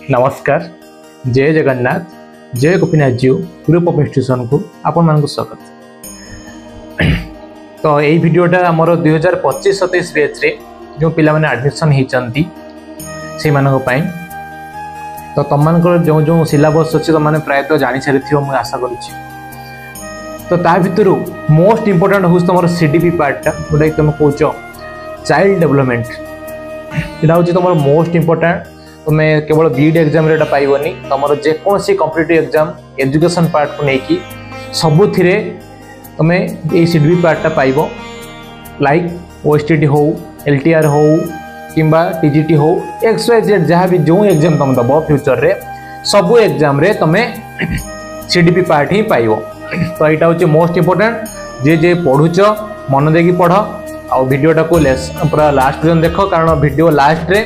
नमस्कार, जय जगन्नाथ, जय Gopinath ji group of institution को आपण मान स्वागत। तो यही भिडटा आमर 2025-27 बैच रे जो पिला माने एडमिशन होती से तो तुम मान जो जो सिलेबस अच्छे तुम मैंने प्रायतः जानी सारी मुझे आशा करुच्ची। तो ता भितर मोस्ट इंपोर्टेंट हूँ तुम सीडीपी पार्टा जोटा तुम कौच चाइल्ड डेवलपमेंट। यहाँ हूँ तुम मोस्ट इंपोर्टेंट। तुम्हें केवल बीईडी एग्जाम रे पाइबनी, तुम जेकोसी कॉम्पिटिटिव एग्जाम एजुकेशन पार्ट को लेकिन सबुथिरे तुम्हें ये सीडीपी पार्टा पाइब। लाइक ओएसटीटी हो, एलटीआर हो किंबा टीजीटी हो, एक्स वाई जेड जहाँ भी जो एग्जाम तुम दब फ्यूचर रे सबू एग्जाम रे तुम्हें सीडीपी पार्ट ही पाइब। तो यहाँ हूँ मोस्ट इंपोर्टेंट। जे जे पढ़ुच मन देकी पढ़ आ भिडियोटा को पूरा लास्ट पर्यंत देख, कारण भिडियो लास्ट रे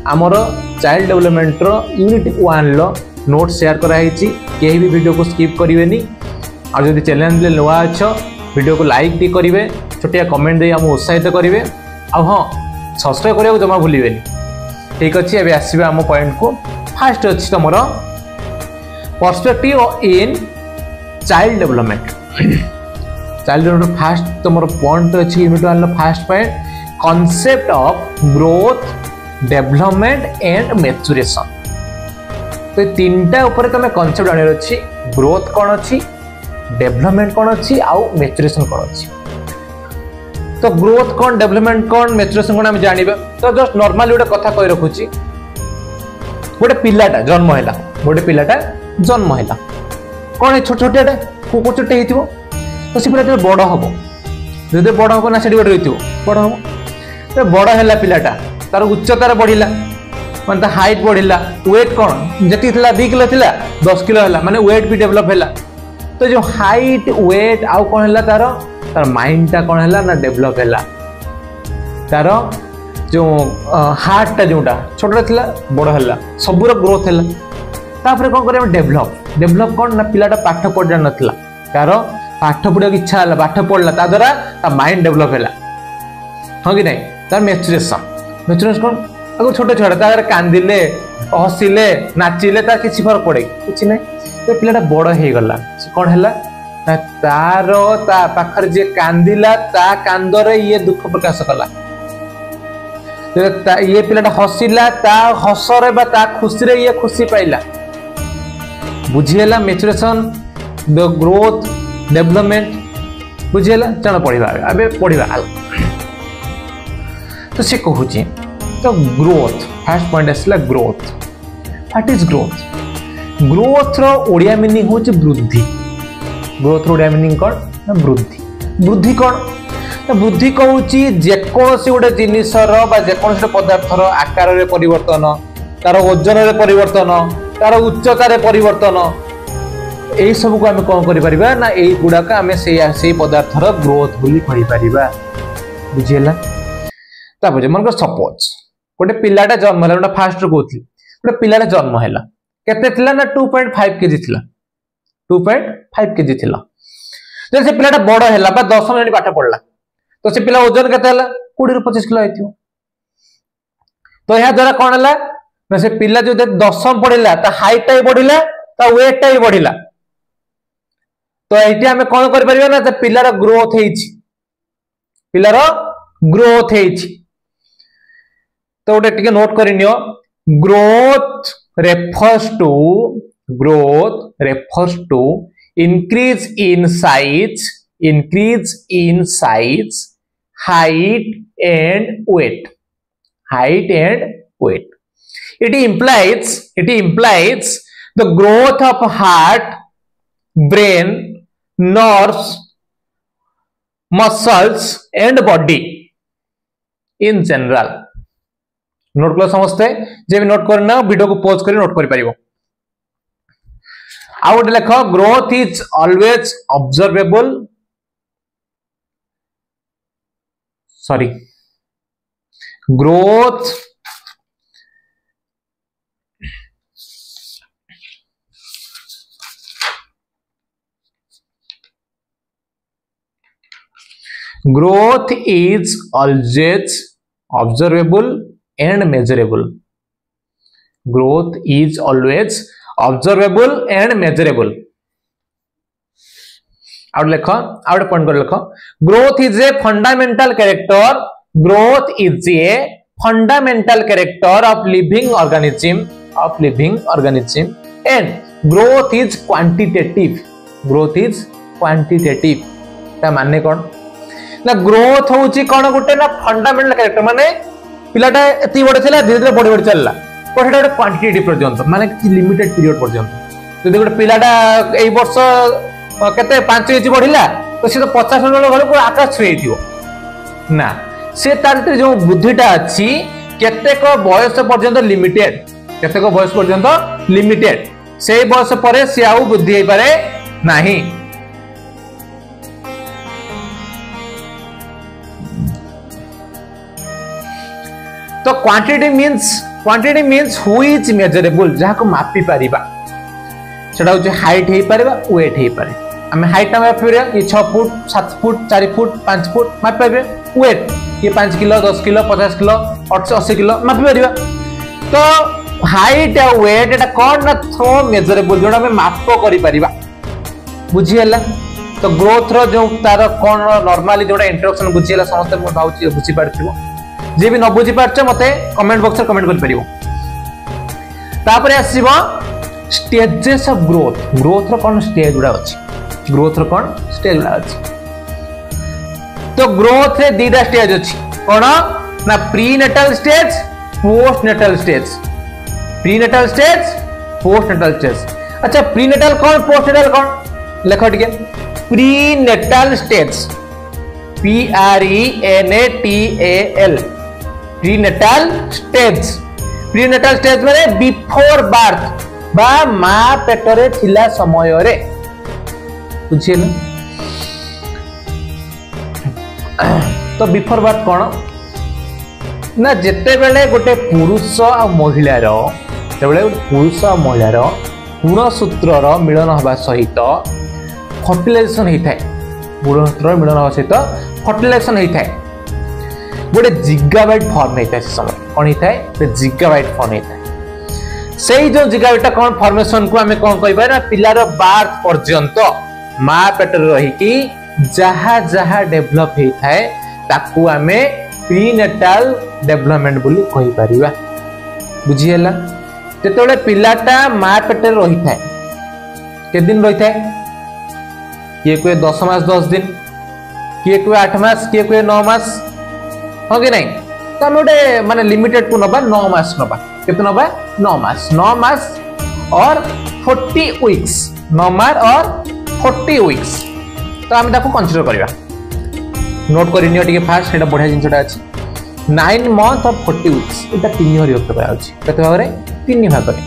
आमर child development unit 1 note share कराई। कहीं भी वीडियो को स्किप करेंगे। और जब चैनल नुआ अच्छ वीडियो को लाइक भी करेंगे, छोटिया कमेंट दे आम उत्साहित करेंगे। हाँ, सब्सक्राइब करने को जमा भूलें। ठीक अच्छे, एवं आसवा आम पॉइंट को। फास्ट अच्छी तुम perspective in child development. Child development fast तुम पॉइंट अच्छी unit 1 fast point concept of growth, development and maturation. तो तीनटा ऊपर तुम कॉन्सेप्ट जान अच्छी। ग्रोथ कौन अच्छी, डेवलपमेंट कौन अच्छी, आउ मैच्योरेशन कौन अच्छी। तो ग्रोथ कौन, डेवलपमेंट कौन, मैच्योरेशन कौन आम जानिबा। तो जस्ट नॉर्मली गोटे कथा कहि रखुची। गोटे पिलाटा जन्म हैला, गोटे पिलाटा जन्म हैला, कौन छोट छोटियाटा को छोटे हेतिबो। तो से पिला जब बड़ हबो, जदि बड़ हबो ना सेठी गोटे रहितिबो, बड़ हबो। तो बड़ हैला पिलाटा, तार उच्चतार बढ़िला, माने हाइट बढ़िला। वेट कौन जति 2 किलो थिला 10 किलो हैला, माने वेट भी डेवलप हैला। तो जो हाइट वेट आउ कौन हैला, तार माइंड कौन हैला ना डेवलप हैला। तार जो हार्ट टा जोटा छोटा थिला बड़ हैला, सबुर ग्रोथ हैला। तापर कौन करे डेवलप। डेवलप कौन ना पिलाटा पाठ पढ़ जान नथिला, तार पाठ पढ़ा इच्छा हैला, पाठ पढ़ला, ता द्वारा ता माइंड डेवलप हैला। हाँ कि नहीं। तार मैच्योरेशन, मैच्योरेशन कौन अगर छोटे छोटे तार कांदिले हसिले नाचिले तार किसी फरक पड़े किसी नहीं। तो पिलाटा बड़ हो गला, कौन हैला तार ता पाखर जे कांदिला ता कांदरे ये दुख प्रकाश कला। ये पिलाटा हसिला ता हसरे बा ता खुशी रे ये खुशी पाइला। बुझिएला मैच्योरेशन, द ग्रोथ, डेवलपमेंट बुझिएला। चलो पढ़िबा, अबे पढ़िबा। तो से कहूची तो ग्रोथ फर्स्ट पॉइंट आसला growth. What is growth? Growth रो ओडिया मीनिंग होची वृद्धि। ग्रोथ रो ओडिया मीनिंग कौन ना वृद्धि। वृद्धि कौन ना वृद्धि कहूची जेकोसी गोटे जिनिसर बा जेकोसी पदार्थर आकार रे परिवर्तन, तार ओजन रे परिवर्तन, तार उच्चता रे परिवर्तन। एई सब को आमे कोन करि परिबा ना एई गुडा का आमे से पदार्थर ग्रोथ बोली कहि परिबा। बुझिएला। तापर मन को सपोज गोटे पिलाटा जन्म है, गोटे फास्ट कहती गोटे पिलाटा जन्म है केते थिला ना 2.5 केजी थिला, 2.5 केजी थिला। जब से पिलाटा बड़ हैला बा 10 मिनिट पाठ पढ़ला, तो से पिला ओजन केते हैला 20 ରୁ 25 किलो हेतियो। तो यह द्वारा कौन हैला ना से पिला जो 10 पढ़िला ता हाइट टा बढ़िला, ता वेट टा बढ़िला। तो एठी हमें कौन कर परिबा ना से पिलार ग्रोथ हेछि, पिलार ग्रोथ हेछि। तो गोटे टिके नोट करिनियो। Growth refers to increase in size, height and weight, it implies the growth of heart, brain, nerves, muscles and body in general। Note कर समझते जे भी नोट करना वीडियो को पॉज कर नोट कर पारिबो। आ गोटे लेख growth is always observable, sorry growth is always observable and measurable। growth is always observable and measurable. out lekho out point ko lekho growth is a fundamental character growth is a fundamental character of living organism and growth is quantitative ता माने कोन ना growth होची कोन गुटे ना fundamental character माने पिलाटा एती बडे थिला धीरे धीरे बडी चलला पर सेटा क्वांटिटेटिव पर्यंत माने कि लिमिटेड पीरियड पर्यंत जदि गुटे पिलाटा एई वर्ष केते 5 इंच बढ़िला तो से तो 50 वर्ष घर को आकाश छुई दियो ना से तार जो बुद्धिटा अछि केतेक बयस पर्यंत लिमिटेड केतेक बयस पर्यंत लिमिटेड से बयस परे से आउ बुद्धि हे पारे नाही तो quantity means who is measurable जहा को मापी परिबा सेटा होचे हाइट हे परिबा वेट हे पारे हम हाइट ना मापी परिबा ये 6 फुट 7 फुट 4 फुट 5 फुट मापी परिबा वेट ये 5 किलो 10 किलो 50 किलो 80 किलो मापी परिबा तो हाइट आ वेट एटा कोन ना थ्रो मेजरेबल जोडा में माप करि परिबा बुझी हला तो ग्रोथ रो जो तार कोन नॉर्मली जोडा इंट्रोडक्शन बुझी हला समस्त मो भाउची बुझी पारथिबो जे भी न बुझी पारछ मते कमेंट बॉक्स रे कमेंट कर परिबो तापर आसीबो स्टेजेस ऑफ ग्रोथ रो कोन स्टेज गुडा अछि तो ग्रोथ रे दीटा स्टेज अछि कोन ना prenatal stage post natal stage अच्छा प्रीनेटल कोन पोस्ट नेटल कोन लेखो टिके prenatal stage PRENATAL prenatal stage माने बिफोर बर्थ बा मां पेटरे थिला समय रे बुझिल तो बिफोर बर्थ कोन ना जेते बेले गोटे पुरुष आ महिला रो तेबेले पुरुष आ महिला रो गुणसूत्र रो मिलन हबा सहित फर्टिलाइजेशन हेथाय गुणसूत्र मिलन हबा सहित फर्टिलाइजेशन हेथाय गोटे जिगाबाइट फॉर्म हेथाय से समय कोन हेथाय ते जिगाबाइट फॉर्म हेथाय सेही जो जिगाबाइट कोन फॉर्मेशन को हमें कोन कहबा ना पिलार बार्थ पर्यंत मां पेट रही कि जहा जहा डेवलप हेथाय ताकू हमें प्रीनेटल डेवलपमेंट बोली कहि परिबा बुझी हला जेतोले पिलाटा मां पेट रही थाए के दिन रही थाए किए कोई 10 मास 10 दिन किए कोई 8 मास किए कोई 9 मास हो कि नहीं तो हम गोटे माने लिमिटेड को नबा 9 मास नबा केते नबा 9 मास और 40 वीक्स 9 मास और 40 वीक्स तो हम ताको कंसीडर करबा नोट करिनियो टिके फास्ट एटा बढ़िया जिंसटा अछि 9 मंथ और 40 वीक्स एटा 3 भाग विभक्त करा अछि केते भाग रे 3 भाग रे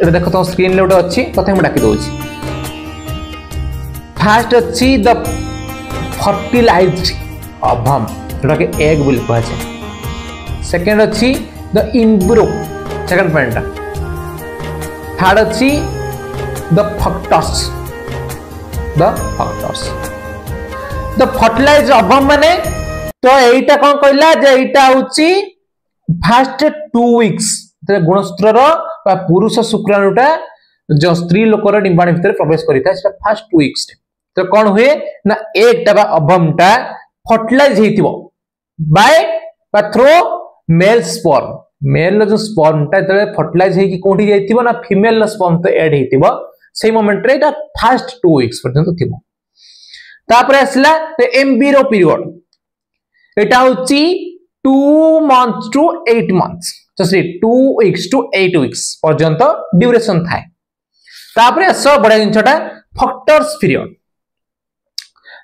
एटा देखो तो स्क्रीन ले उडा अछि तथे हम डाकी दोछि फास्ट अछि द फर्टिलाइज्ड ओवम जोटा के एग बोली कहै छै सेकंड अछि the embryo second point third अछि द फक्टस द फर्टिलाइज्ड ओवम माने तो एटा कोन कहला जे एटा होची फास्ट 2 वीक्स ते गुणसूत्र रो बा पुरुष शुक्राणुटा जो स्त्री लोकर डिंबाणी भीतर प्रवेश करिता सेटा फास्ट 2 वीक्स तो कोन हुए ना एकटा बा ओवमटा फर्टिलाइज हेतिबो बाय बा थ्रो मेल स्पर्म जो स्पर्मटा तळे फर्टिलाइज हे कि कोठी जाइतिबो ना फीमेल स्पर्म तो ऐड हेतिबो सेही मोमेंट रे एटा फास्ट 2 वीक्स पर्यंत थिबो तापर आसला ते एम्ब्रियो पीरियड एटा होची 2 मंथ्स टू 8 मंथ्स तो से 2 वीक्स टू 8 वीक्स पर्यंत ड्यूरेशन थाए तापर आसो बडा जिंसटा फक्टर्स पीरियड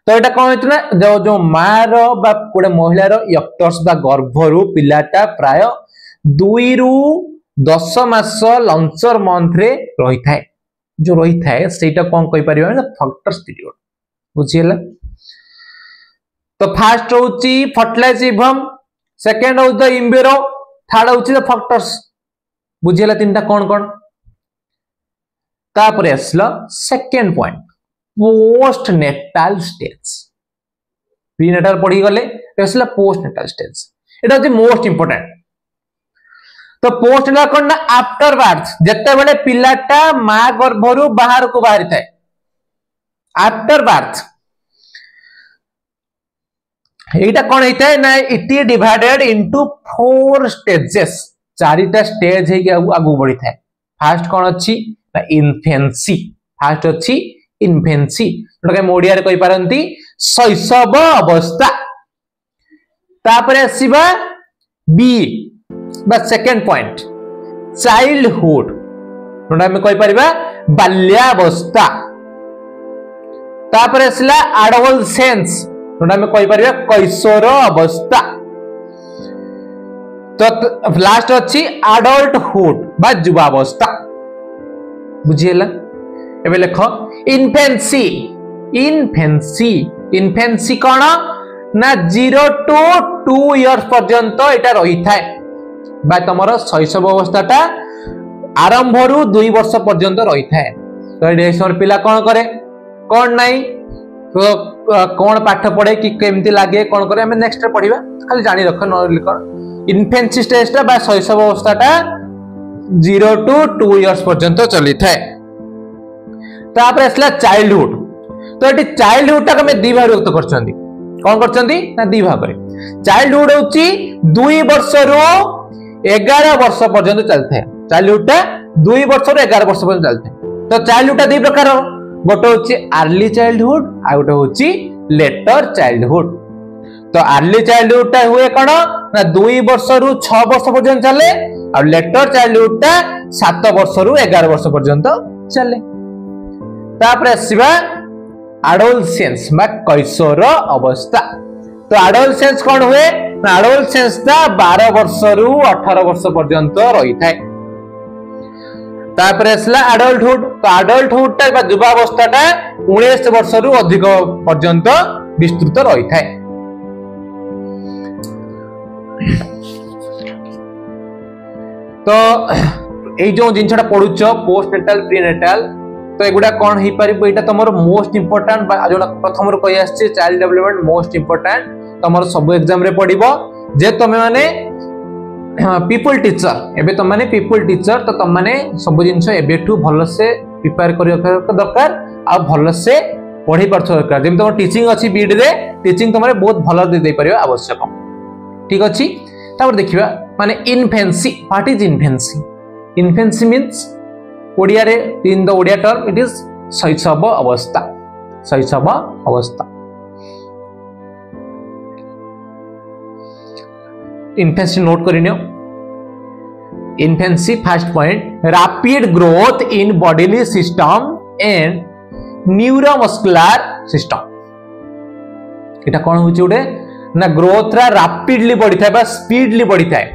तो एटा कोन होइतना जो मां रो बा कोडे महिला रो यक्टर्स बा गर्भरु पिलाटा प्राय 2 रु 10 मास लंचर मंथ रे रही थाए जो रही थाए सेटा कोन कहि परिबा ना फक्टर्स पीरियड बुझियला तो फास्ट होची फर्टिलाइज इवम सेकंड हो द इम्ब्रो थर्ड होची द फक्टर्स बुझियला तीनटा कोन कोन तापर आसला second point post natal stage prenatal पढ़ी गले आसला पोस्ट नेटाल स्टेज एटा होची मोस्ट इंपोर्टेंट तो पोस्ट नेटाल कौन ना आफ्टर बर्थ जते बेले पिलाटा मां गर्भरु बाहर को बाहरी थाए आफ्टर बर्थ एटा कौन होता है ना it is divided into 4 stages चारिटा स्टेज है आगु बढ़ी थाए फास्ट कौन अच्छी ना इन्फेंसी फास्ट अच्छी इन्फेंसी जोटा हम ओडिया रे कहि पारंती शैशव अवस्था तापर आसीबा बी बा सेकंड पॉइंट चाइल्डहुड जोटा हम कहि परिबा बाल्यावस्था तापर आसला एडोलसेंस जोटा हम कहि परिबा कैशोर अवस्था तो लास्ट अच्छी एडल्टहुड बा युवावस्था बुझिएला एबे लेख इन्फेंसी इन्फेंसी इन्फेंसी कौन ना 0 to 2 इयर्स पर्यंत एटा रही थाए बा तमरो शैशव अवस्थाटा आरंभ रु 2 वर्ष पर्यंत रही थाए तो ए समर पिला कौन करे कौन नहीं तो कौन पाठ पढ़े कि केमती लागे कौन करे हमें नेक्स्ट पढ़िबा खाली जानि रख न इन्फेंसी स्टेजटा बा शैशव अवस्थाटा 0 to 2 इयर्स पर्यंत चली थाए तापर असला चाइल्डहुड तो एटी चाइल्डहुड टा हमें दी भाग व्यक्त करछंदी कौन करछंदी ना दी भाग रे चाइल्डहुड होची 2 वर्ष रो 11 वर्ष पर्यंत चलथे चाइल्डहुड टा 2 वर्ष रो 11 वर्ष पर्यंत चलथे तो चाइल्डहुड टा दी प्रकार गोटे होची अर्ली चाइल्डहुड आ गोटे होची लेटर चाइल्डहुड तो अर्ली चाइल्डहुड टा हुए कोन ना 2 वर्ष रु 6 वर्ष पर्यंत चले और लेटर चाइल्डहुड टा 7 वर्ष रु 11 वर्ष पर्यंत चले तापर आसीबा एडोलसेंस बा कैशोर अवस्था तो एडोलसेंस कौन हुए ना एडोलसेंस ता 12 वर्ष रु 18 वर्ष पर्यंत रही थाए तापर आसला एडल्टहुड तो एडल्टहुड ता बा युवावस्था ता 19 वर्ष रु अधिक पर्यंत विस्तृत रही थाए तो ए जो जिनछटा पढुछ पोस्ट नेटाल प्री नेटाल तो एगुडा कौन ही पारिबो एटा तमरो मोस्ट इंपोर्टेंट जोटा प्रथम रो कहि आछे चाइल्ड डेवलपमेंट मोस्ट इंपोर्टेंट तमरो सब एग्जाम रे पढिबो जे तमे माने पीपल टीचर एबे तम माने पीपल टीचर तो तम माने सब जिंस एबेठू भलो से प्रिपेयर करियो दरकार आ भलो से पढि परछ दरकार जेम तम टीचिंग अछि बीड रे टीचिंग तमरे बहुत भलो दे परियो आवश्यक ठीक अछि तापर देखिबा माने infancy what is infancy infancy means Odia रे in the Odia term it is शैशव अवस्था शैशव अवस्था इन्फेंसी नोट करिनियो infancy first point rapid growth in bodily system and neuromuscular system एटा कोन होची ओडे ना ग्रोथ रा रैपिडली बढ़ी थाए बा स्पीडली बढ़ी थाए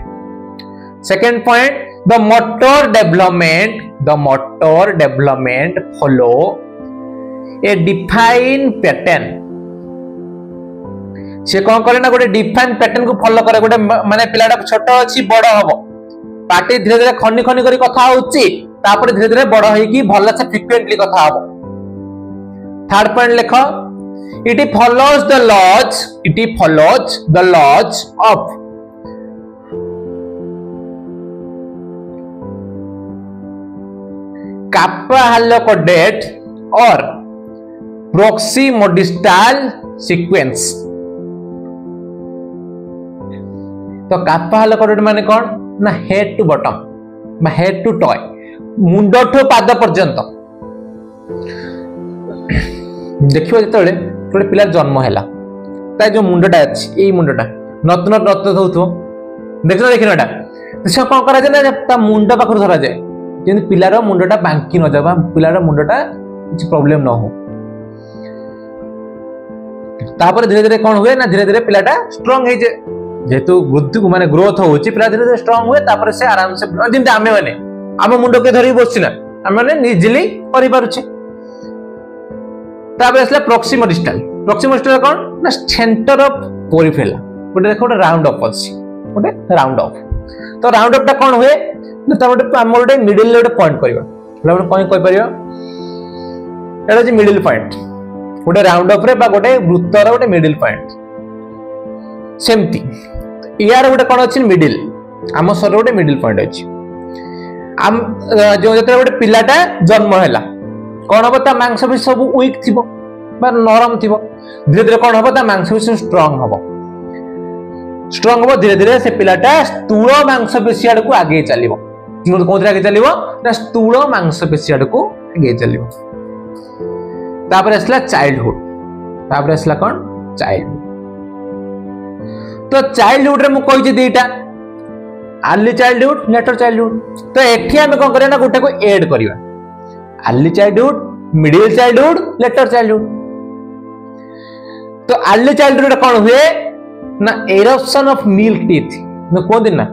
second point the motor development follow a defined pattern से कौन करे ना गोटे डिफाइन पैटर्न को फॉलो करे गोटे माने पिलाटा छोट अछि बड़ हबो पार्टी धीरे धीरे खनी खनी करी कथा होउची तापर धीरे धीरे बड़ होई की भलो से फ्रीक्वेंटली कथा हबो थर्ड पॉइंट लिखो it follows the laws of kappa halocodate or proximodistal sequence तो काप्पा halocodate माने कौन ना हेड टू बॉटम बा हेड टू टॉय मुंड ठो पाद पर्यंत देखियो जेतले गोटे पिला जन्म हैला ता जो मुंडटा अछि एई मुंडटा नत होथो देखिनो एटा से कोन करा जे ना ता मुंड पाखर धरा जाय जेन पिलार मुंडटा बांकी न जाबा पिलार मुंडटा कुछ प्रॉब्लम न हो तापर धीरे धीरे कोन हुए ना धीरे धीरे पिलाटा स्ट्रांग हे जे जेतु वृद्धि को माने ग्रोथ होउची पिला धीरे धीरे स्ट्रांग हुए तापर से आराम से दिन आमे माने आमे मुंड के धरि बसिना आमे माने इजीली करि पारुछे तापर असला प्रॉक्सिमोडिस्टल कोन ना सेंटर ऑफ पेरिफेरा गोटे देखो गोटे राउंड ऑफ अछि गोटे राउंड ऑफ तो राउंड ऑफ ता कोन हुए ना ता गोटे हम गोटे मिडिल ले गोटे पॉइंट करबा मतलब कोन कहि परियो एटा जे मिडिल पॉइंट गोटे राउंड ऑफ रे बा गोटे वृत्तर गोटे मिडिल पॉइंट सेमती यार गोटे कोन अछि मिडिल आम शरीर गोटे मिडिल पॉइंट अच्छी आम जो गोटे पिलाटा जन्म है कौन हम ता मांसपेशी सब वीक थी नरम थी धीरे धीरे कौन हम ता मांसपेशी स्ट्रंग हम धीरे धीरे से पिलाटा स्थूल मांसपेशी आड़ को आगे चलो कौन आगे चलो ना स्थूल मांसपेशी आड़ को आगे चलो आसला चाइल्डहुड आसला कौन चाइल्डहुड तो चाइल्डहुड रे मु कहि दीटा अर्ली चाइल्डहुड लेटर चाइल्डहुड तो एठी हम कोन करिया ना गोटे को ऐड करिवा early childhood middle childhood later childhood तो अर्ली चाइल्डहुड कौन हुए ना एरप्शन ऑफ मिल्क टीथ न कोन दिन ना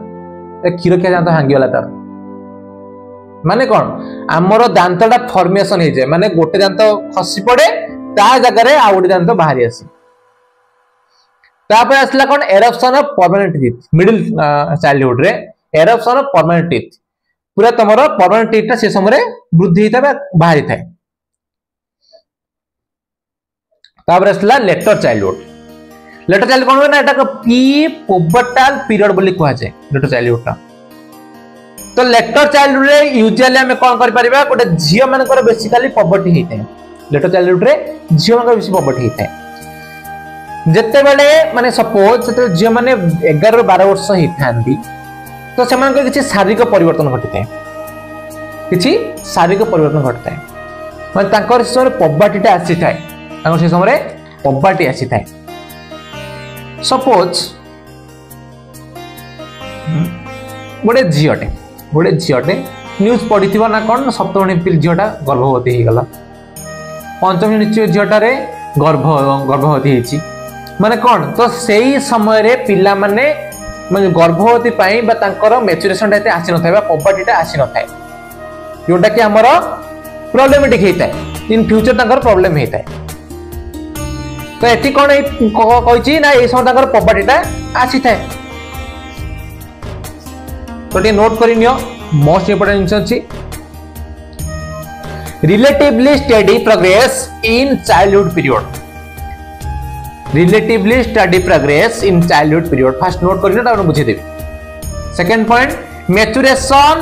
क्षीर क्या दांत भांगी वाला तार माने कौन आमर दांतटा फॉर्मेशन हो जाए माने गोटे दांत खसी पड़े ता जगह रे आ गोटे दांत बाहरी आसे तापर आसला कौन eruption of permanent teeth middle childhood रे एरप्शन ऑफ परमानेंट टीथ पूरा तमरो परमानेंट टीथ से समय वृद्धि होता है बाहरी थाए तापर आसला लेटर चाइल्डहुड कौन हुए ना एटा पी पोबर्टाल पीरियड बोली कहा जाए लेटर चाइल्डहुड ता तो लेटर चाइल्डहुड रे यूजुअली हम कोन कर परिबा गोटे झियो मानकर बेसिकली पॉवर्टी हेते लेटर चाइल्डहुड रे झियो मानकर बेसी पॉवर्टी हेते जत्ते बेले माने सपोज जत्ते झियो माने 11 ରୁ 12 वर्ष हेथांती तो सेमान को किछि शारीरिक परिवर्तन घटिते किछि शारीरिक परिवर्तन घटते माने तांकर समय पॉवर्टीटा आसी थाए तांकर से समय पॉवर्टी आसी थाए सपोज गोटे झीटे न्यूज पढ़ी ना कौन सप्तम झीटा गर्भवती हो गला पंचम झीटारे गर्भवती होती माने कौन तो सही समय रे पिला माने गर्भवती पाई बा तांकर मैच्योरेशन एते आसी न थाय पॉवर्टीटा आसी न थाय जोटा कि हमर प्रॉब्लमेटिक हेता है इन फ्यूचर तांकर प्रॉब्लम हेता है तो एठी कौन कहिछि ना ए समय तांकर पॉवर्टीटा आसी थाय तो टे नोट करि नियो मोस्ट इंपोर्टेंट जिंस अछि relatively steady progress in childhood period relatively steady progress in childhood period first note करिनो ता बुझे देबे second point maturation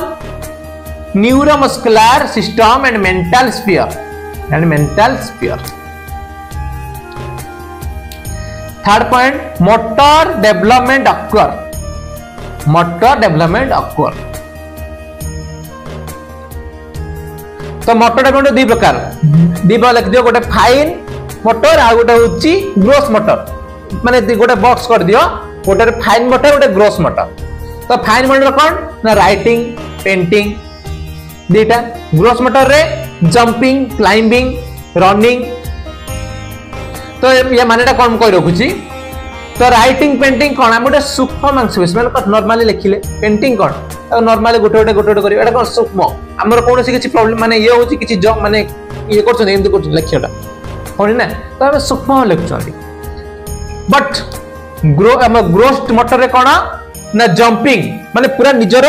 neuromuscular system and mental sphere third point motor development अक्वर तो मोटर डेवलपमेंट दी प्रकार लिख दियो गोटे फाइन मोटर आ गोटे होची ग्रोस मोटर माने गोटे बॉक्स कर दियो गोटे फाइन मोटर गोटे ग्रोस मोटर तो फाइन मोटर कौन ना राइटिंग पेंटिंग दीटा ग्रोस मोटर रे जंपिंग क्लाइंबिंग रनिंग तो ये मानेटा कौन कहि रखुची तो राइटिंग पेंटिंग कौन हम गोटे सूक्ष्म मांसपेशी माने नॉर्मली लिखिले पेंटिंग कौन नॉर्मली गोटे गोटे करियो एटा कौन सूक्ष्म हमर कोनोसी किछि प्रॉब्लम माने ये होची किछि जॉब माने ये करछन एंद करछन लेखियोटा होनी ना तो हम सूक्ष्म लिखछन बट ग्रोस मोटर रे कौन ना जंपिंग माने पूरा निजर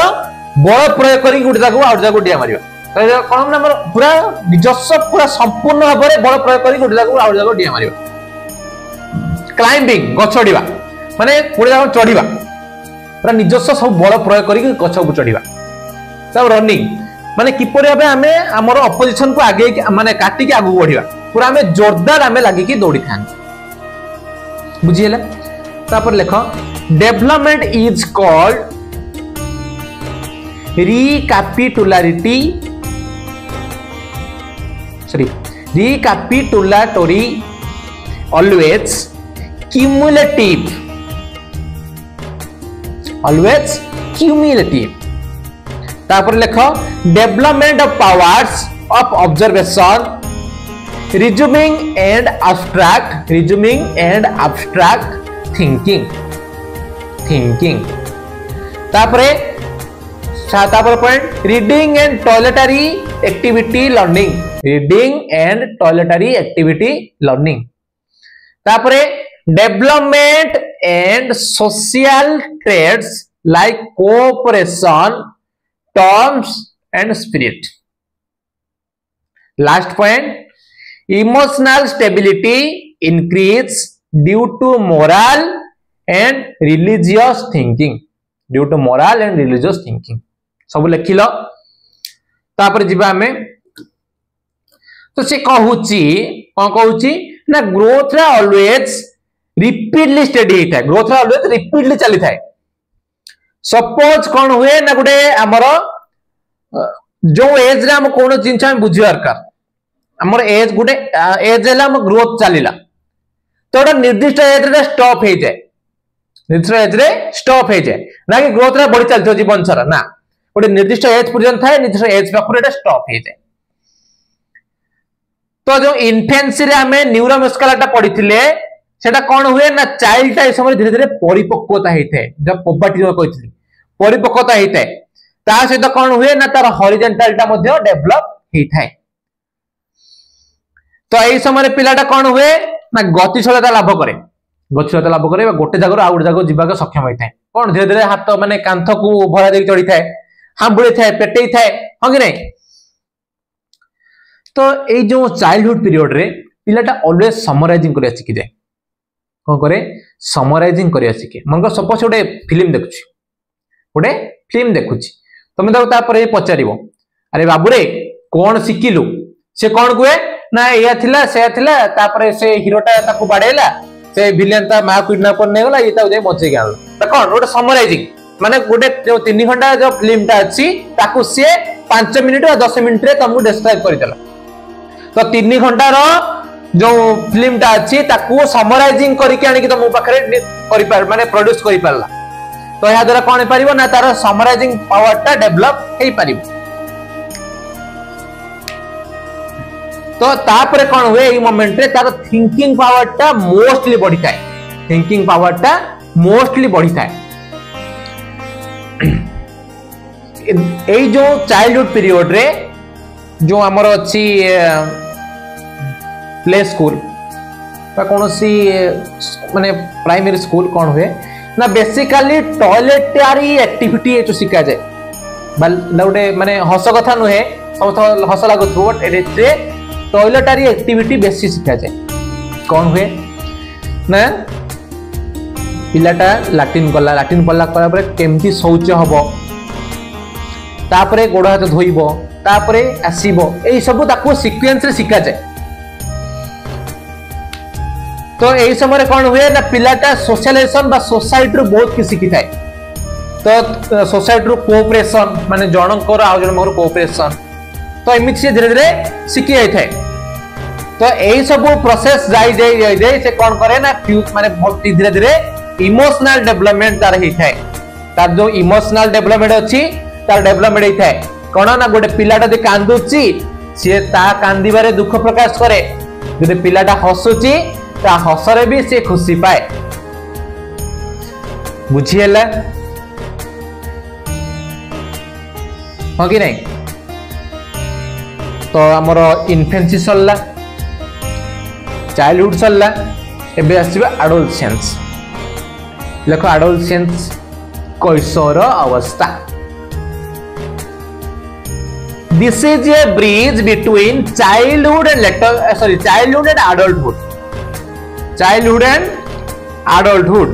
बल प्रयोग करी गोटे जागो आउट जागो डिया मारियो तो कौन ना पूरा निजस्व पूरा संपूर्ण भाबरे बल प्रयोग करी गोटे जागो आउट जागो डिया मारियो क्लाइंबिंग गछ चढ़िबा माने गोटे जागो चढ़िबा पूरा निजस्व सब बल प्रयोग करी गछ को चढ़िबा तब रनिंग माने किपरि भाबे हमें हमर अपोजिशन को आगे माने काटी के आगु बढ़िबा पूरा हमें जोरदार हमें लागी कि दौड़ी थान बुझिएला तापर लेखो development is called recapitulatory always cumulative तापर लेखो development of powers of observation resuming and abstract thinking तापरे point reading and toiletry activity learning तापरे development and social traits like cooperation terms and spirit last point emotional stability increase due to moral and religious thinking due to moral and religious thinking सब लिखिल तापर जीवा आमे तो से कहूची कौन कहूची ना ग्रोथ रे ऑलवेज रिपीटली स्टडी होता है ग्रोथ रे ऑलवेज रिपीटली चली थाए सपोज कौन हुए ना गुटे हमर जो एज रे हम कोन जिंस हम बुझी दरकार हमर एज गुटे एज है हम ग्रोथ चलीला तो गोटे निर्दिष्ट एज रे स्टॉप हो जाए निर्दिष्ट एज रे स्टॉप हो जाए ना कि ग्रोथ रे बढ़ी चलथो जीवन सारा ना गोटे निर्दिष्ट एज पर्यंत थाए निर्दिष्ट एज पाखरे स्टॉप हो जाए तो जो इन्फेंसी रे हमें न्यूरोमस्कुलर पढ़ी सेटा कौन हुए ना चाइल्ड टा समय धीरे धीरे परिपक्वता होता है जब पोवर्टी कहती परिपक्वता होता है ता सहित कौन हुए ना तार हॉरिजॉन्टल टा मध्ये डेवलप होता है तो यही समय पिलाटा कौन हुए ना गतिशीलता लाभ करे गोटे जगह आउ गोटे जगह जीवाक सक्षम होता है कौन धीरे धीरे हाथ माने कांथ को भरा दे चढ़ी थाए हांबुड़ी थाए पेटे थाए हाँ कि नहीं तो ये जो चाइल्डहुड पीरियड रे पिलाटा ऑलवेज समराइजिंग करिया शिखि जाए कौन करे समराइजिंग करिया शिखे मन सपोज गोटे फिल्म देखुची गोटे फिल्म देखुची तुम तापर पचारिबो अरे बाबू रे कौन शिखिलु से कौन कुए ना या थिला से थिला तापर से हीरोटा ताकू बाडेला से विलेन ता मा किडनैप कर ने गला ये ता जे बचे गल त कौन गोटे समराइजिंग माने गोटे जो 3 घंटा जो फिल्म ता अछि ताकू से 5 मिनिट या 10 मिनिट रे तुमको डिस्क्राइब करि देला तो 3 घंटा रो जो फिल्म ता अछि ताकू समराइजिंग करके आनी कि तुम पाखरे करि पार माने प्रोड्यूस करि पारला तो या द्वारा कोन पारिबो ना तार समराइजिंग पावर ता डेवलप हेई पारिबो तो तापर कौन हुए ये मोमेंट रे तार थिंकिंग पावर टा मोस्टली बढ़ी थाए थिंकिंग पावर टा मोस्टली बढ़ी थाए ए जो चाइल्डहुड पीरियड रे जो हमर अछि प्ले स्कूल बा कोनोसी माने प्राइमरी स्कूल कौन हुए ना बेसिकली टॉयलेटरी एक्टिविटी जो सिखा जाए गोटे माने हस कथा नुहे सब हस लागुथो बट एटे टॉयलेटरी एक्टिविटी बेसी सिखा जाए कौन हुए ना पिलाटा लैट्रिन पड़ला पर केमती शौच हम तापरे गोड़ हाथ धोइबो तापरे आसीबो एई सब ताको सीक्वेंस रे सिखा जाए तो एई समय कौन हुए ना पिलाटा सोशलाइजेशन बा सोसाइटी रो बहुत कि शिखि थाए तो सोसाइटी रो कोऑपरेशन माने जनकर आ जन मोर कोऑपरेशन तो एमिति से धीरे धीरे शिखि जाय थाए तो एई सब प्रोसेस जाई से कौन करे ना माने बहुत धीरे धीरे इमोशनल डेवलपमेंट तार ही थाए तार जो इमोशनल डेवलपमेंट अछि तार डेवलपमेंट ही थाए कोन ना गोटे पिलाटा जे कांदुची से ता कांदिबारे दुख प्रकाश करे जदि पिलाटा हसुची ता हसरे भी से खुशी पाए बुझी हला हो कि नहीं तो हमर इन्फेंसी सरला चाइल्डहुड सरला एबे आसीबा एडोलसेंस देखो एडोलसेंस कैशोर अवस्था this is a bridge between childhood and childhood and adulthood childhood and adulthood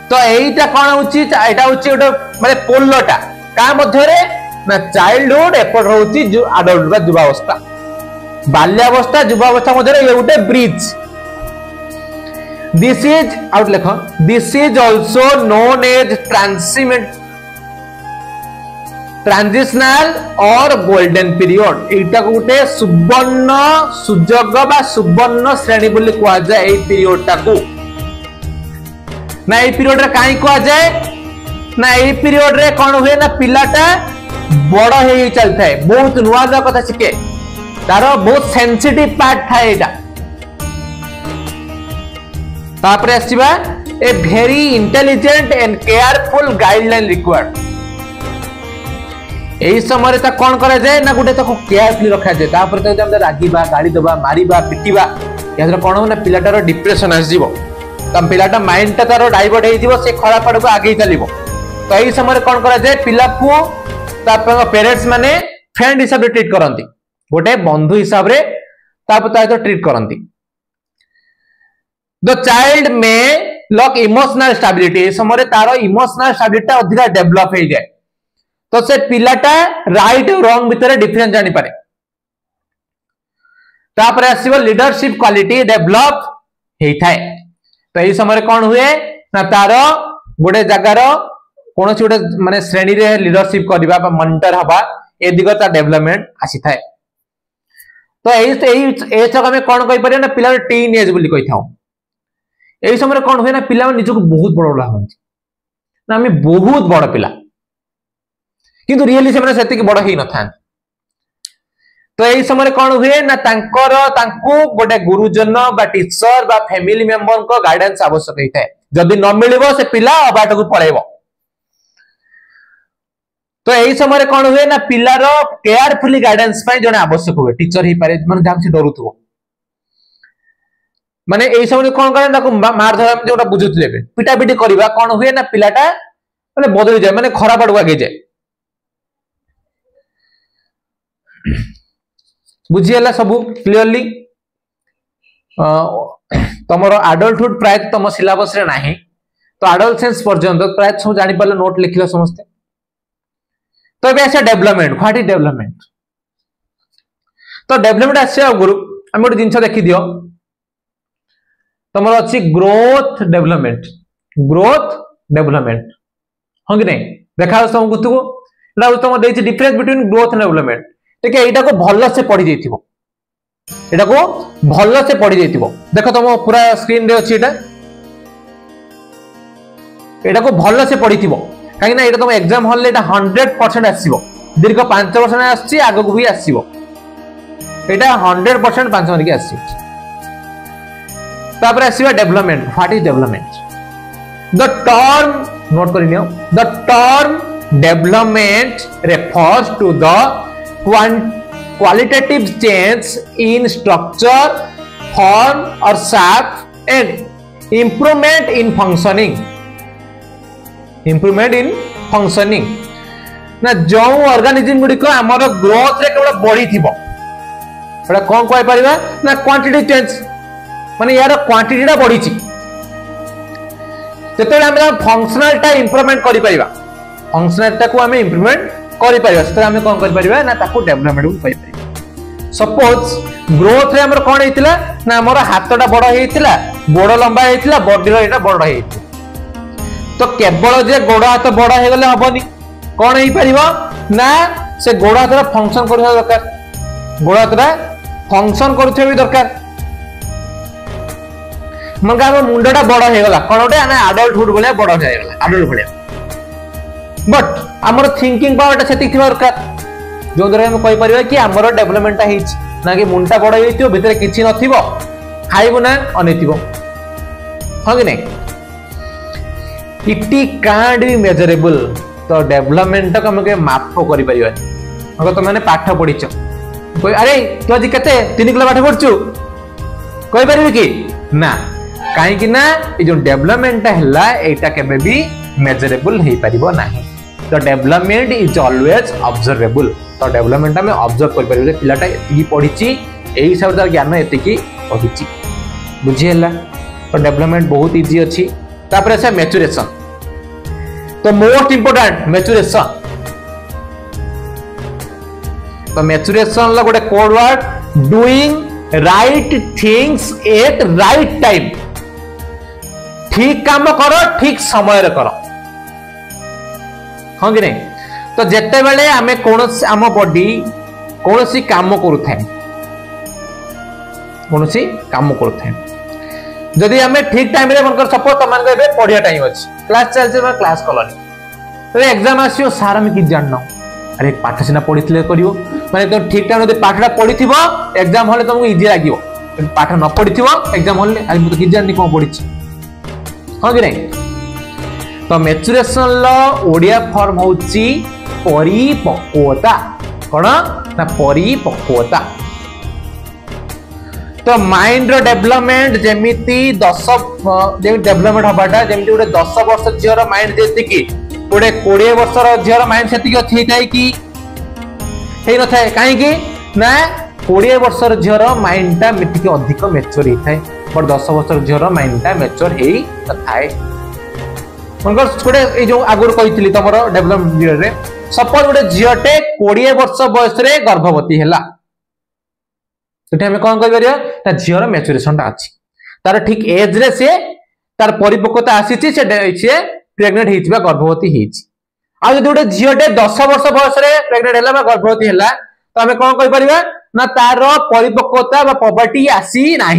तो एटा कोन होची एटा होची ओटा माने पोलटा का मध्य रे ना चाइल्डहुड एपट होची जो एडल्ट बा युवावस्था बाल्यावस्था युवावस्था मध्य रे ये ओटे ब्रिज दिस इज आउट लेखो this is also known as transitional or golden period एटा गोटे सुवर्ण सुजोग बा सुवर्ण श्रेणी बोली कहा जाए ए पीरियड टा को ना ए पीरियड रे काई कहा जाए ना ए पीरियड रे कोन हुए ना पिलाटा बड़ हे चलता है बहुत नुआ नुआ कथा शिखे तार बहुत सेंसिटिव पार्ट था एटा तापर आसीबा a very intelligent and careful guideline required एई समय ता कोन करा जाए ना गुटे ताको केयरफुली रखा जाए तापर त हम रागीबा गाड़ी दबा मारीबा पिटीबा यादर कोन हो ना पिलाटार डिप्रेशन आस जीवो तम पिलाटा माइंड ता तारो डाइवर्ट हे जीवो से खराब पड़को आगे चलीबो तो एई समय कोन करा जाए पिला को तापर पेरेंट्स माने फ्रेंड हिसाब रे ट्रीट करंती गोटे बंधु हिसाब रे तापर ता तो ट्रीट करंती द चाइल्ड में लॉक इमोशनल स्टेबिलिटी ए समय तार इमोशनल स्टेबिलिटी अधिक डेवलप हो जाए तो से पिलाटा राइट और रॉन्ग भितर डिफरेंस जानि पारे तापर आसीबो लीडरशिप क्वालिटी डेवलप हेई थाए तो एही समय कोन हुए ना तार गोटे जगार कोनोसी गोटे माने श्रेणी रे लीडरशिप करबा बा मॉनिटर हबा ए दिगता डेवलपमेंट आसी थाए तो एही एज हम कोन कहि परिया ना पिला टीन एज बोली कहि थाउ एही समय कोन हुए ना पिला निज को बहुत बड़ लागନ୍ତି ना हमें बहुत बड़ पिला किंतु रियली से माने सेति के बड़ हेई न थान तो एही समय कोन हुए ना तांको गोटे गुरुजन बा टीचर बा फैमिली मेंबर को गाइडेंस आवश्यक हेई थाए जदि न मिलिबो से पिला अबाट को पळेबो तो एही समय कोन हुए ना पिलार केयरफुली गाइडेंस पय जने आवश्यक हुए टीचर ही पारे माने जाम से डरुथबो माने एही समय कोन करे ना मार धरा जोटा बुझुतले पिटा पिटी करबा कोन हुए ना पिलाटा माने बदली जाय माने खराब आडवा गे जाय बुझियला सब क्लियरली तमरो एडल्टहुड प्राय तम सिलेबस रे नाही तो एडोलसेंस पर्यंत प्राय सब जानि पाले नोट लिखिलो समस्त तो बे ऐसा डेवलपमेंट व्हाट इज डेवलपमेंट तो डेवलपमेंट आसे गुरु हम गोटे जिंस देखि दियो तमरो अछि ग्रोथ डेवलपमेंट हां कि नहीं देखा सब गुतु एटा तुम देछि difference between growth and development ठीक है एटा को भलो से पढ़ी देथिबो एटा को भलो से पढ़ी देथिबो देखो तुम पूरा स्क्रीन रे अछि एटा को भलो से पढ़ीथिबो काहे ना एटा तुम एग्जाम हॉल ले एटा 100% आसीबो दीर्घ 5 वर्ष में आछि आगो को भी आसीबो एटा 100% 5 वर्ष के आसी तापर आसीबा development what is development the term note करिनियो the term development refers to the qualitative change in structure, form or shape and improvement in functioning. ना जो ऑर्गेनिज्म गुडी को हमर ग्रोथ रे केवल बढ़ी थिबो एटा कोन कोइ परिबा ना क्वांटिटी चेंज माने यार क्वांटिटी टा बढ़ी छि जते हम फंक्शनल टा इंप्रूवमेंट करि परिबा फंक्शनल टा को हम इंप्रूवमेंट करि परिबा से हम कोन करि परिबा ना ताको डेवलपमेंट को कहि परिबा सपोज ग्रोथ रे हमर कोन हेतिला ना हमर हाथटा बड़ हेतिला गोड़ लंबा हेतिला बॉडी रो एटा बड़ हेतिला तो केवल जे गोड़ हाथ बड़ हे गेले हबनी कोन हे परिबा ना से गोड़ हाथ फंक्शन करबा दरकार गोड़ हाथ फंक्शन करथे भी दरकार मनका मुंडटा बड़ हे गेला कोनटे ना एडल्टहुड बोले बड़ हे गेला एडल्ट बोले बट हमर थिंकिंग पावर टा सेति थिबा दरकार जो द्वारा हम कहि परिबा कि हमर डेवलपमेंट टा हिच ना कि मुंडा बड़ हेतियो भितर किछि नथिबो खाइबो ना अनेतिबो हां कि नै इट कांट बी मेजरेबल तो डेवलपमेंट को हम के माप करि परिबा अगर त माने पाठ पढिछ कोइ अरे तू आज केते 3 किलो पाठ पढछु कहि परिबे कि ना काहे कि ना ए जो डेवलपमेंट हला एटा केबे भी मेजरेबल हे परिबो नाही तो डेवलपमेंट इज ऑलवेज ऑब्जर्वेबल तो डेवलपमेंट में ऑब्जर्व कर परिबे पिलाटा एति पढिछि एही हिसाब से ज्ञान एति की पढिछि बुझि हला तो डेवलपमेंट बहुत इजी अछि तापर से मैच्योरेशन तो मोस्ट इंपोर्टेंट मैच्योरेशन तो मैच्योरेशन ला गोटे code word doing right things at right time ठीक काम करो ठीक समय रे करो हां कि नहीं तो जेते बेले हमें कोनोसी आम बॉडी कोनोसी काम करूथाय जदि हमें ठीक टाइम रे मनकर सपोज त मान गबे पढिया टाइम अछि क्लास चलছে म क्लास कलनी तो एग्जाम आसियो सार हम कि जाननो अरे पाठ सिना पढितले करियो माने तो ठीक टाइम रे पाठटा पढिथिबो एग्जाम होले तुमको इजी लागिवो पाठ न पढिथिबो एग्जाम होले आज म तो कि जाननी को पढिछि हां कि नहीं तो मैच्योरेशन लो ओडिया फॉर्म होची परिपक्वता कोन ना परिपक्वता तो माइंड रो डेवलपमेंट जेमिति 10 जे डेवलपमेंट हबाटा जेमिति ओडे 10 वर्ष झियर माइंड जेति की ओडे 20 वर्ष रो झियर माइंड सेति की अछि थाई की हेइ न थाए काहे की ना 20 वर्ष रो झियर माइंड ता मिति की अधिक मैच्योर हे थाए बट 10 वर्ष झीर माइंडटा मैच्योर हो थाए गोटे जो आगुरी कही तुम डेभलपमेंट सपोज गोटे झीटे 20 वर्ष बयस गर्भवती है कौन कर झीर मैच्योरेशन अच्छी तार ठीक एज रे से तार परिपक्वता आसी प्रेग्नेंट होता गर्भवती होती गोटे झीटे 10 वर्ष बयस प्रेग्नेंट है गर्भवती है तो आम कौन कर ना तार परिपक्वता पवर्टी आसी ना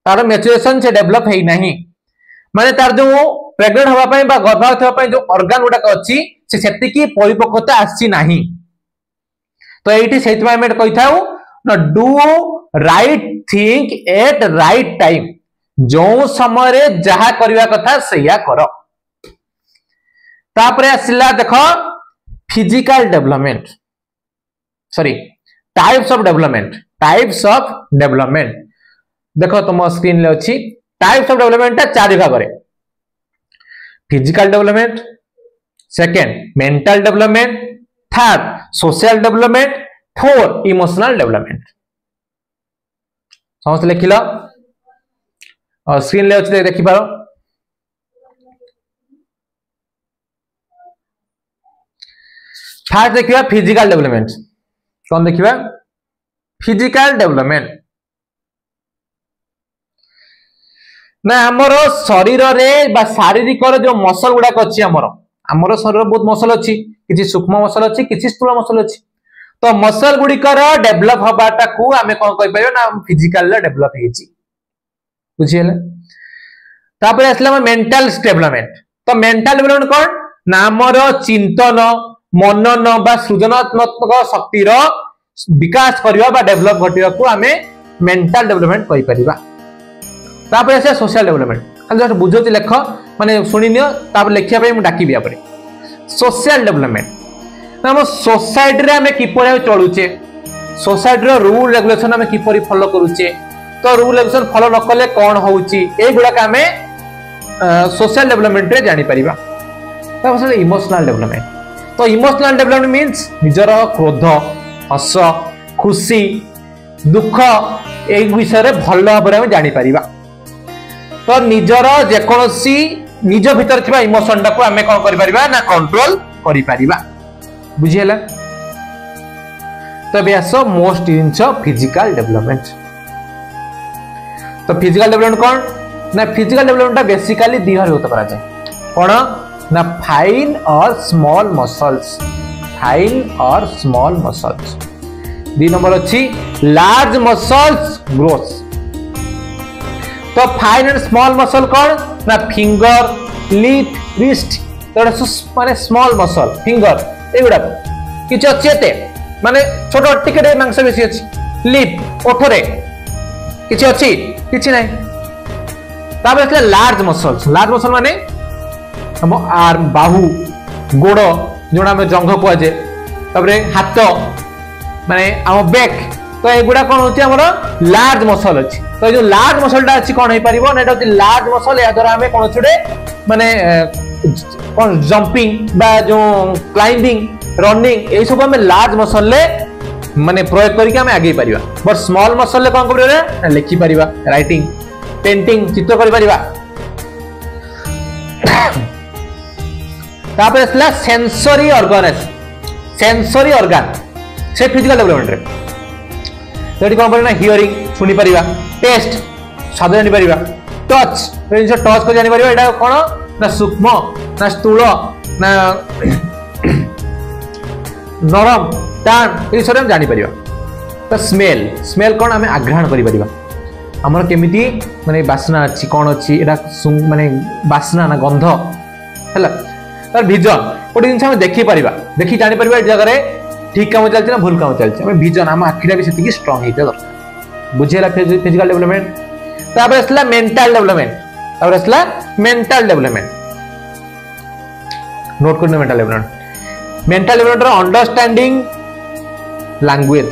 तार मैच्योरेशन से डेभलप है ना माने तार जो प्रेग्नेंट होगापी गर्भवती होगापी जो ऑर्गन गुड़ाक अच्छी से परिपक्वता आसी ना तो ये से कही था ना do right think at right time जो समय जहा करवा कथा सैया कर तापरे आसिला देख physical development sorry types of development देख तुम स्क्रीन ले अच्छी टाइप्स ऑफ डेवलपमेंट 4 भाग physical development second mental development third social development fourth emotional development समस्त लिख लो और स्क्रीन ले अच्छे देखि पारो फास्ट देखिए फिजिकल डेवलपमेंट कौन देखिए फिजिकल डेवलपमेंट ना आमर शरीर रे बा शारीरिक जो मसल गुड़ाक अच्छी आमर शरीर बहुत मसल अच्छी किसी सूक्ष्म मसल अच्छी किसी स्थूल मसल अच्छी तो मसल गुड़िकर डेभलप हवाटा को आम कौन कह ना फिजिकल डेभलप बुझीगले तापर आसला मेंटल डेवलपमेंट तो मेंटल डेवलपमेंट कौन ना आमर चिंतन मनन बा सृजनात्मक शक्तिर विकास करवा बा डेभलप घटिया को आम मेंटल डेवलपमेंट कहि परिबा तापर आसे सोशल डेवलपमेंट खाली जस्ट बुझोती लेख माने सुनि नियो तापर लेखिया पे मु डाकिबी आपरे सोशल डेवलपमेंट हम सोसाइटी रे हमें किपरि चलुचे सोसाइटी रो रूल रेगुलेशन हमें किपरि फॉलो करूचे तो रूल रेगुलेशन फॉलो न कले कोन होउची ए गुडा का हमें सोशल डेवलपमेंट रे जानि परिबा तापर इमोशनल डेवलपमेंट तो इमोशनल डेवलपमेंट मींस निजर क्रोध हस खुशी दुख ए विषय रे भल भाबरे हम जानि परिबा तो निजर जेकोसी निज भीतर थिबा इमोशन टाको हमें कोन करि परिबा ना कंट्रोल करि परिबा बुझियला तो बेस मोस्ट इनच फिजिकल डेवलपमेंट तो फिजिकल डेवलपमेंट कौन ना फिजिकल डेवलपमेंट बेसिकली दी भाग होता करा जाए कौन ना फाइन और स्मॉल मसल्स दी नंबर अच्छी लार्ज मसल्स ग्रोथ तो फाइन एंड स्मॉल मसल कौन ना फिंगर लिप रिस्ट तो माने स्मॉल मसल फिंगर एगुड़ा किछ अच्छी एते माने छोट टिके मांस बेसी अच्छी लिप ओठरे किछ अच्छी किछ नहीं तापर असले लार्ज मसल माने हम आर्म बाहु गोड़ जोड़ा में जंघ को जे तापरे हाथ माने हम बैक तो एगुड़ा कौन होची हमर लार्ज मसल अच्छी तो जो लार्ज मसलटा अच्छी कौन हो पारिबो ना एटा लार्ज मसल या द्वारा हमें कौन छुडे माने कौन जंपिंग बा जो क्लाइंबिंग रनिंग ए सब हमें लार्ज मसल ले माने प्रयोग करके हमें आगे परिबा बट स्मॉल मसल ले कौन करिबा लिखि परिबा राइटिंग पेंटिंग चित्र करि परिबा तापर असला सेंसरी ऑर्गन से फिजिकल डेवलपमेंट रे तो कौन करना हियरिंग सुनी परिबा टेस्ट स्वाद जानि परिबा टच टच को जानि परिबा एटा कोन ना सूक्ष्म ना स्थूल ना नरम टाण ये सब हम जानि परिबा तो स्मेल कौन आम आग्रहण करि परिबा हमर केमिति माने बासना अछि कोन अछि एटा माने बासना ना गंध हैला तर विजन गोटे जिन देखी परिबा देखि जानि परिबा जगह ठीक काम चलछि ना भूल काम चलछि हम विजन हम आखिरा भी सेति स्ट्रांग हेते दरकार बुझेला फिजिकल डेवलपमेंट तापर असला मेंटल डेवलपमेंट नोट करने मेंटल डेवलपमेंट रो अंडरस्टैंडिंग लैंग्वेज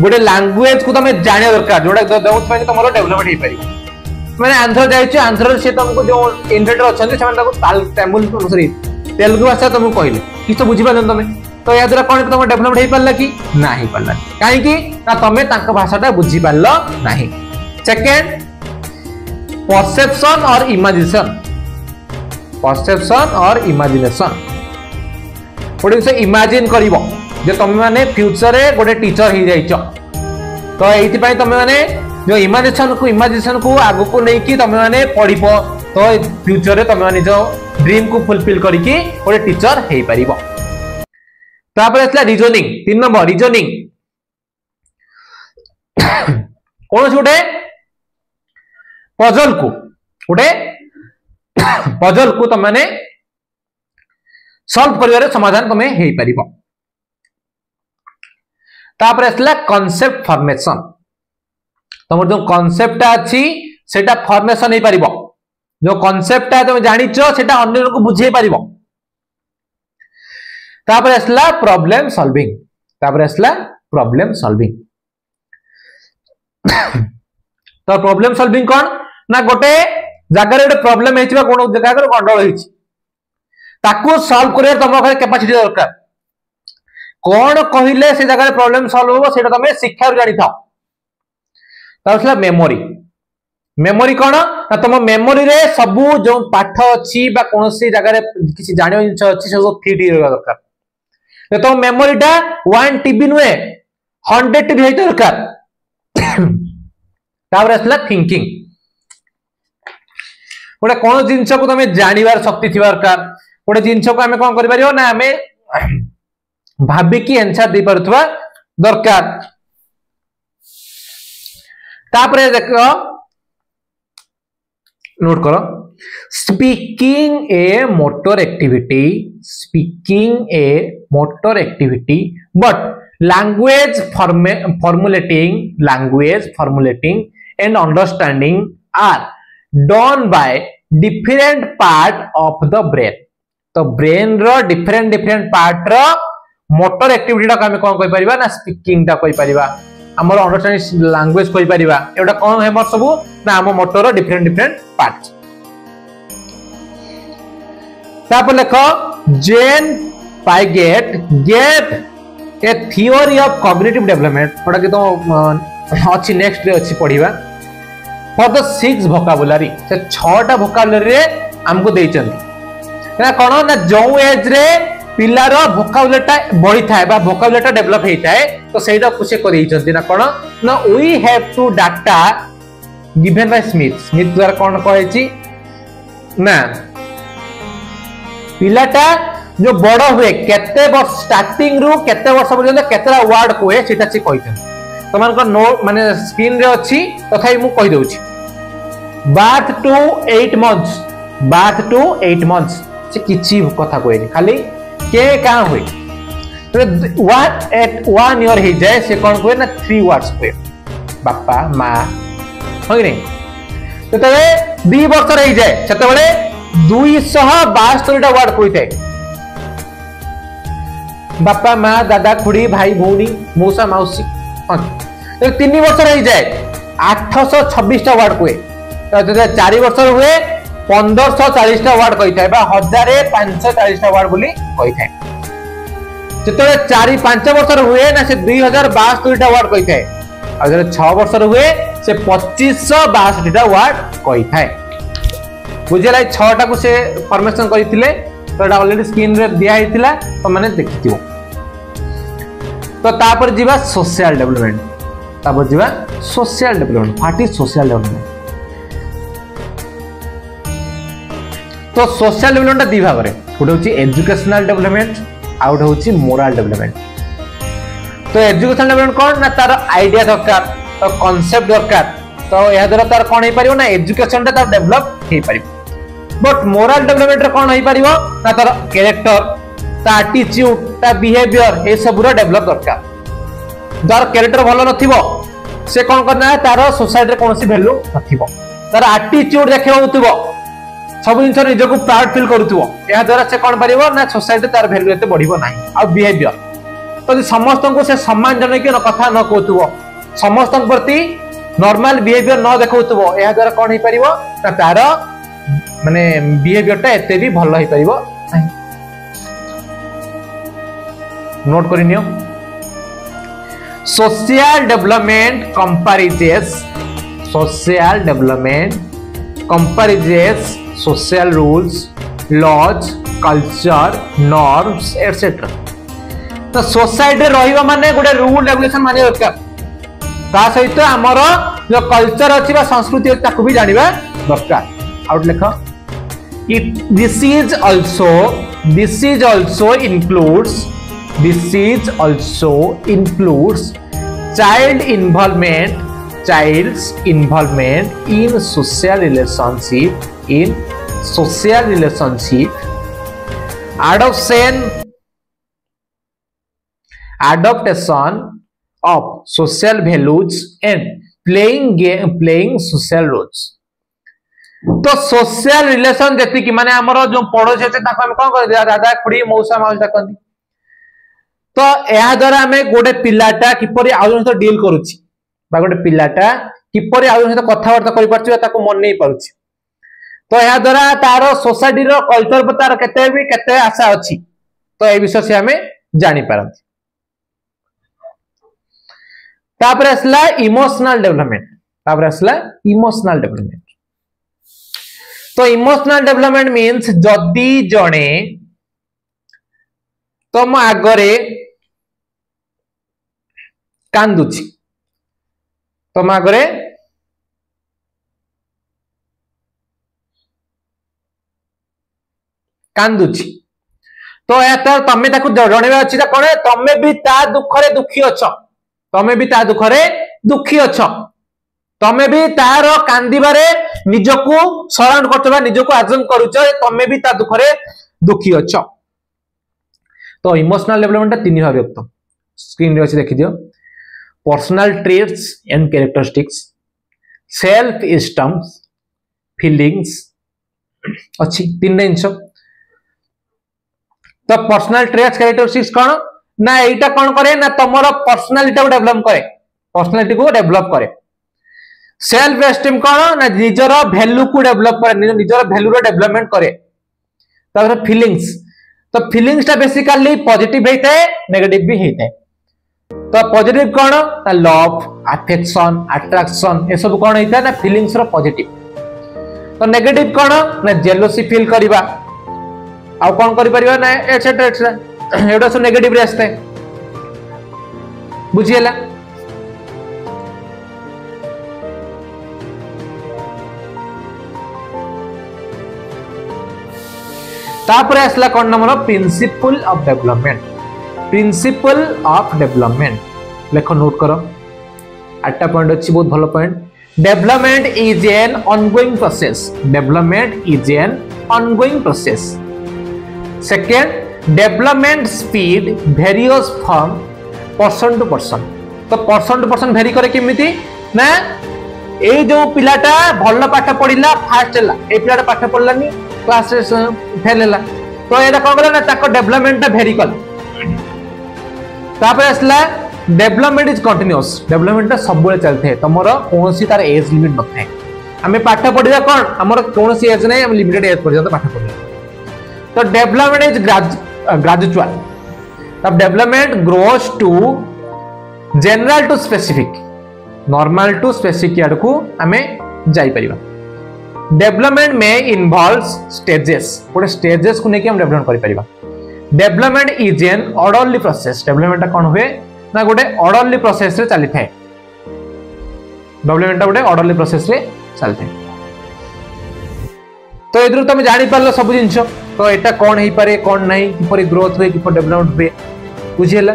गोटे लैंग्वेज को तुम जाने दरकार जोड़ा दउथ तुम डेवलपमेंट हो पार मैंने आंध्र जाइए आंध्र से तुमको जो इन्वेटर अच्छा तेलुगु भाषा तुमको कहले कि तो बुझीपार तुम तो या द्वारा कौन तुम डेवलपमेंट हो पारा कि ना हो पारा कहीं ना तुम भाषाटा बुझीपार ना सेकेंड परसेप्शन और इमेजिनेशन, परसेप्शन और इमेजिनेशन गोटे जिन इमेजिन करिवो जे तुम माने फ्यूचर रे गोटे टीचर ही जाइछ तो एथि पई तुम माने जो इमेजिनेशन को आगु को नहीं कि तुम माने पढ़िबो तो फ्यूचर रे तुम माने जो ड्रीम को फुलफिल करिकि गोटे टीचर हेई परिबो। तापर असला रीजनिंग 3 नंबर रीजनिंग कौन छोटे पजल को गोटे पजल को तुम माने सॉल्व करिवारे समाधान तुम हेई परिबो। तापर असला कांसेप्ट फॉर्मेशन तुम जो कांसेप्ट अछि सेटा फॉर्मेशन हेई परिबो जो कांसेप्ट तुम जानिचो सेटा अन्य को बुझे परिबो। तापर असला प्रॉब्लम सॉल्विंग, तापर असला प्रॉब्लम सॉल्विंग तो प्रॉब्लम सॉल्विंग कौन ना गोटे जगह गोटे प्रॉब्लम हेचिबा कोन जगह गंडोल हेछि ताकू सॉल्व करे तुम कैपेसिटी दरकार कौन कहिले से जगह प्रॉब्लम सॉल्व होबो सेटा तुम शिक्षा जानि था। तापर मेमोरी, मेमोरी कौन ना तुम मेमोरी रे सबु जो पाठ अछि बा कोनसी जगह रे किछि जानियो जिंस अछि सब फिट रहबा दरकार तो मेमोरीटा 1 टीबी नुए 100 टीबी हेइ दरकार। तापर असला थिंकिंग गोटे कौन जिंस को तुम जानिबार शक्ति थिबा दरकार गोटे जिंस को हमें कोन करि परियो ना हमें भाबी की आंसर दे परथवा दरकार। तापर देखो नोट करो speaking A motor activity, speaking A motor activity but language formulating and understanding are done by different part of the brain तो ब्रेन रो different part रो मोटर एक्टिविटी टा हमें कोन कहि परिबा ना स्पीकिंग टा कहि परिबा हमर अंडरस्टैंडिंग लैंग्वेज कहि परिबा एटा कोन हेमर सबु ना हम मोटर रो different पार्ट्स। तापर देखो जेन Piaget gave a theory of cognitive development ओटा कि तो अछि नेक्स्ट रे अछि पढिबा फॉर द 6 vocabulary से 6टा vocabulary रे हमको देइचंती ना कोन ना जो एज रे पिलार vocabulary बढ़ी थाए बा vocabulary डेवलप हेइ थाए तो सेटा कुछ को देइचंती ना कोन ना we have two data given by Smith द्वारा कोन कहै छी ना पिलाटा जो बड़ हुए केते वर्ष स्टार्टिंग रु केते वर्ष पर्यंत केतेरा वर्ड कोए सेटा छि कहितन तमान को नो माने स्क्रीन रे अछि तथाई मु कहि दउछि birth to 8 months birth to 8 months से किछि कथा कोइनी खाली के का होई तो 1 ईयर हे जाय से कोन कोए ना 3 वर्ड्स कोए बापा मां होई नै तो तबे 2 वर्ष रे जाय सेते बेले 272 टा वर्ड कोइ थाए बापा माँ दादा खुड़ी भाई भौणी मौसा मौसी 3 वर्ष रही जाए 826 टा वर्ड कुए 4 वर्ष हुए 1540 टा वर्ड कही थाए 1540 टा वर्ड बोली कही थाए जते 4-5 वर्ष हुए ना से 2062 टा वर्ड कही थाए और 6 वर्ष हुए से 2562 टा वर्ड कही थाए बुझेला 6 टा को से फॉर्मेशन करिथिले तो एटा ऑलरेडी स्क्रीन रे दिया हितिला तो माने देखिथिबो तो तापर जीवा सोशल डेवलपमेंट तापर जीवा social development what is social development तो सोशल डेवलपमेंट दी भाग रे गोटे होची एजुकेशनल डेवलपमेंट आ गोटे होची मोरल डेवलपमेंट तो एजुकेशनल डेवलपमेंट कोन ना तार आईडिया दरकार तो कांसेप्ट दरकार तो या द्वारा तार कोन हे परिबो ना एजुकेशन ता तार डेवलप हे परिबो बट मोरल डेवलपमेंट रे कोन होई परिबो ना तार कैरेक्टर ता एटीट्यूड ता बिहेवियर ए सब रो डेवलप दरकार जर कैरेक्टर भलो नथिबो से कोन करना है तार सोसाइटी रे कोनसी वैल्यू नथिबो तार एटीट्यूड देखिबो होतबो सब जिंस निज को प्राउड फील करूथबो या द्वारा से कोन परिबो ना सोसाइटी तार वैल्यू एते बढ़िबो नाही आ बिहेवियर तो समस्त को से सम्मान जन के कथा न कहथबो समस्त प्रति नॉर्मल बिहेवियर न देखौथबो या द्वारा कोन हे परिबो ना तार माने बिहेवियर टा एते भी भलो हे परिबो नाही नोट करि neo social development comparison comprises social rules, laws, culture, norms, etc. तो सोसाइटी रहिबा माने गोटे रूल रेगुलेशन माने दरकार ता सहित हमर जो कल्चर अछि बा संस्कृति ताकू भी जानिबा दरकार आउट लेख this is also includes child's involvement in social relationship adaptation of social values and playing social roles. तो सोशल रिलेशन जति कि माने हमरो जो पड़ोसी अछि ताको हम कोन कर दादा खुड़ी मौसा माउसा कहंती तो एहा द्वारा हमें गोटे पिलाटा किपरि आउन सहित डील करूची बा गोटे पिलाटा किपरि आउन सहित कथा वार्ता करि परछि ताको मन नै परछि तो एहा द्वारा तारो सोसाइटी रो कल्चर पर तार केते आशा अछि तो ए विषय से हमें जानि परंती तापर असला इमोशनल डेवलपमेंट तो इमोशनल डेवलपमेंट मीन्स जदि जणे तुम आगरे कांदुची तुम आगरे कांदुची तो या तमे ताकू जणेबा अछि कोन तमे भी ता दुखरे दुखी अछ तमे भी ता दुखरे दुखी अछ तमे भी तार कांदिबारे निजको सराउंड करतबा निजको आजम करूछ तमे भी ता दुखरे दुखी अछ तो इमोशनल डेवलपमेंट तीन भाग व्यक्त स्क्रीन रे अछि देखि दियो personal traits and characteristics self esteem feelings अछि तीन इंच तो पर्सनल ट्रेट्स कैरेक्टरिस्टिक्स कोन ना एटा कोन करे ना तमरो पर्सनालिटी को डेवलप करे सेल्फ एस्टीम कोन ना निजर वैल्यू को डेवलप करे निजर वैल्यू रो डेवलपमेंट करे तापर फीलिंग्स तो फीलिंग्स ता बेसिकली पॉजिटिव हेते नेगेटिव भी हेते तो पॉजिटिव कोन ना लव अफेक्शन अट्रैक्शन ए सब कोन हेता ना फीलिंग्स रो पॉजिटिव तो नेगेटिव कोन ना जेलसी फील करबा आ कोन करि परिबा ना एटसेट्रा एटा सब नेगेटिव रे आस्ते बुझियला तापरे असला कोन नंबर प्रिंसिपल ऑफ डेवलपमेंट लेखो नोट करो 8टा पॉइंट अछि बहुत भलो point development is an ongoing process second development speed varies from person to person तो पर्सन टू पर्सन वेरी करे केमिति ना ए जो पिलाटा भलो पाठ पढिला फास्ट हला ए पिलाटा पाठ पढलानी क्लास रे फेल हला तो एटा कोन करला ना ताको डेवलपमेंट ता वेरी कल तापर असला डेवलपमेंट इज कंटीन्यूअस डेवलपमेंट ता सब बेले चलथे तमरो कोनोसी तार एज लिमिट नथे हमें पाठ पढिला कोन हमर कोनोसी एज नै हम लिमिटेड एज पर्यंत पाठ पढिला तो डेवलपमेंट इज ग्रेजुअल तब development gross to general to specific normal to specific याड को हमें जाई परिबा डेवलपमेंट में इन्वॉल्व्स स्टेजेस गोटे स्टेजेस को लेके हम डेवलपमेंट करि परिबा development is an orderly process development कोन हुए ना गोटे ऑर्डरली प्रोसेस रे चली थाए डेवलपमेंट गोटे ऑर्डरली प्रोसेस रे चली थाए तो एदरु तुम जानि पारलो सब जिंस तो एटा कोन हेई पारे कोन नाही किपरि ग्रोथ हुए किपरि डेवलपमेंट हुए बुझियला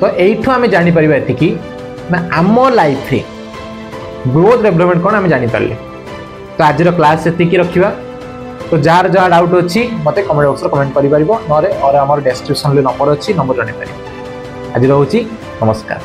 तो एठो हमें जानि परिबा एतिकी ना आमो लाइफ रे ग्रोथ डेवलपमेंट कोन हमें जानि पारले तो आज रो क्लास एतिकी रखिबा तो जार जहाँ डाउट अच्छी मत कमेंट बॉक्स रे कमेंट करि परिबो नरे और हमर डिस्क्रिप्शन रे नंबर अच्छी नंबर जानि पारि आज रहउची नमस्कार।